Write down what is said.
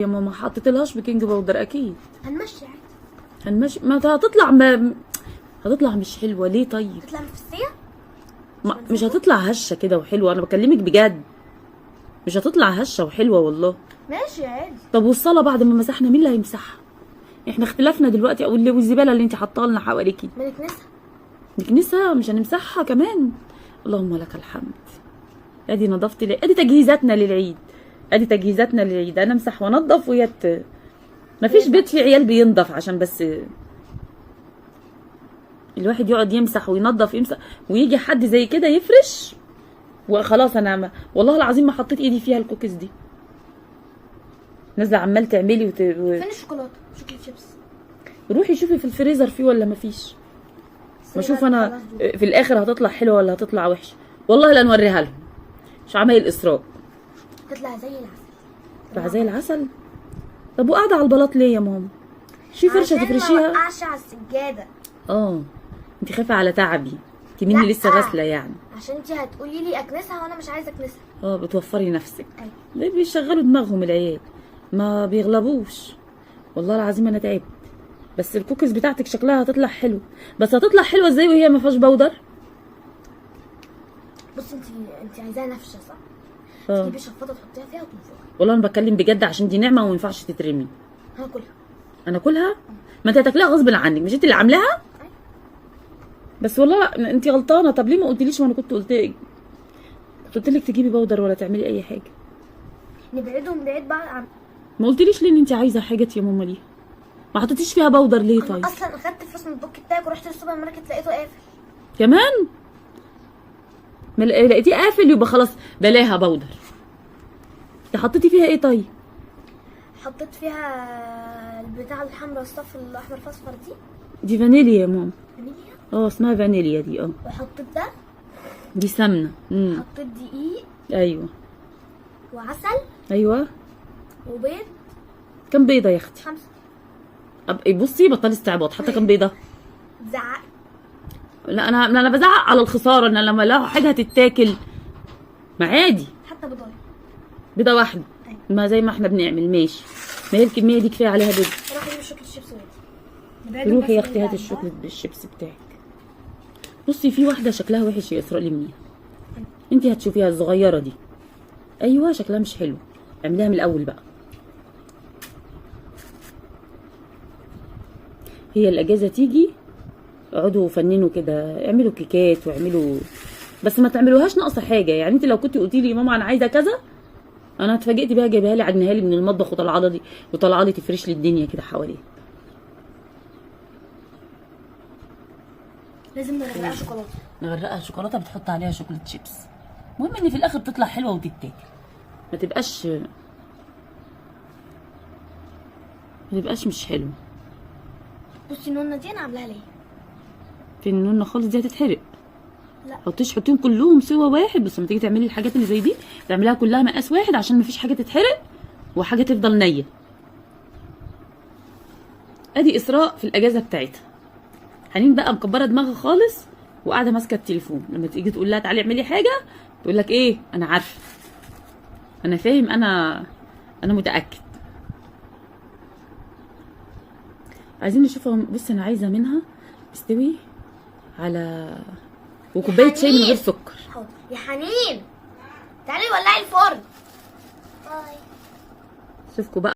يا ماما حطيتلهاش بيكنج باودر اكيد. هنمشي عادي. هنمشي. ما هتطلع مش حلوه ليه طيب؟ تطلع مفسيه؟ مش هتطلع هشه كده وحلوه، انا بكلمك بجد. مش هتطلع هشه وحلوه والله. ماشي عادي. طب والصاله بعد ما مسحنا مين اللي هيمسحها؟ احنا اختلافنا دلوقتي، او والزباله اللي انت حاطاها لنا حواليكي ما نكنسها. نكنسها مش هنمسحها كمان. اللهم لك الحمد. ادي نظافه ادي تجهيزاتنا للعيد. ادي تجهيزاتنا للعيد، انا امسح وانضف وهي مفيش بيت فيه عيال بينضف عشان بس الواحد يقعد يمسح وينضف يمسح، ويجي حد زي كده يفرش وخلاص. انا والله العظيم ما حطيت ايدي فيها الكوكيز دي. نازله عمال تعملي فين الشوكولاته؟ شوكولاته شيبس. روحي شوفي في الفريزر فيه ولا مفيش. بشوف انا في الاخر هتطلع حلوه ولا هتطلع وحشه. والله لا نوريها لهم. مش عمايل اسراء. تطلع زي العسل. تطلع زي العسل. طب وقاعده على البلاط ليه يا ماما؟ شي فرشه تفرشيها. ما وقعش على السجاده. انت خايفه على تعبي. انت مني لسه غاسله يعني. عشان انت هتقولي لي اكنسها وانا مش عايزه اكنسها. بتوفري نفسك. ايوه. ليه بيشغلوا دماغهم العيال؟ ما بيغلبوش. والله العظيم انا تعبت. بس الكوكيز بتاعتك شكلها هتطلع حلو. بس هتطلع حلوه ازاي وهي ما فيهاش بودر؟ بصي انت عايزاها نافشه صح؟ تجيبي شفاطه تحطيها فيها وتنفخي. والله انا بتكلم بجد عشان دي نعمه وما ينفعش تترمي. هاكلها. انا اكلها؟ ما انت هتاكلها غصب عنك، مش انت اللي عاملاها؟ بس والله انت غلطانه. طب ليه ما قلتليش وانا كنت قلت لك تجيبي بودر ولا تعملي اي حاجه؟ نبعدهم بعيد بقى عن. ما قلتليش ليه ان انت عايزه حاجه يا ماما ليه؟ ما حطيتيش فيها بودر ليه طيب؟ اصلا اخدت فلوس من البوك بتاعك ورحت السوبر ماركت لقيته قافل. كمان؟ ما لقيتيه قافل يبقى خلاص بلاها بودر. انت حطيتي فيها ايه طيب؟ حطيت فيها البتاع الحمراء الصف الاحمر فاصفر دي فانيليا يا ماما. فانيليا؟ اسمها فانيليا دي. وحطيت ده. دي سمنه. حطيت دقيق. ايوه. وعسل. ايوه. وبيض. كم بيضه يا اختي؟ 5. بصي بطلي استعباط. حتى كم بيضه؟ زعق. لا انا بزعق على الخساره. انا لما الاقي حاجه هتتاكل ما عادي. حتى بيضه واحده. أيوة. ما زي ما احنا بنعمل ماشي. ما هي الكميه دي كفايه عليها بيض. روحي جيبي شوكليت شيبس وهاتي. روحي يا اختي هاتي الشوكليت بالشيبس بتاعك. بصي في واحده شكلها وحش يا اسراء لميها. انت هتشوفيها الصغيره دي. ايوه شكلها مش حلو. اعمليها من الاول بقى. هي الاجازه تيجي اقعدوا فننوا كده، اعملوا كيكات واعملوا، بس ما تعملوهاش ناقصه حاجه. يعني انت لو كنت قلتي لي ماما انا عايزه كذا انا اتفاجئت بيها جايبها لي عدنها لي من المطبخ وطالعه لي تفرش لي الدنيا كده حواليها. لازم نغرقها شوكولاته. نغرقها شوكولاته بتحط عليها شوكولاته شيبس. المهم ان في الاخر تطلع حلوه وتتاكل. ما تبقاش مش حلو. بصي النونه دي انا عاملاها ليه؟ في النونه خالص دي هتتحرق. لا حطيهم كلهم سوا واحد. بس لما تيجي تعملي الحاجات اللي زي دي تعمليها كلها مقاس واحد عشان مفيش حاجه تتحرق وحاجه تفضل نيه. ادي اسراء في الاجازه بتاعتها. حنين بقى مكبره دماغها خالص وقاعده ماسكه التليفون. لما تيجي تقول لها تعالي اعملي حاجه تقول لك ايه انا عارفه انا فاهم انا متاكد. عايزين نشوفها. بص انا عايزه منها مستوي على وكوبايه شاي من غير سكر. حاضر يا حنين. تعالي ولعي الفرن. باي. شوفكوا بقى.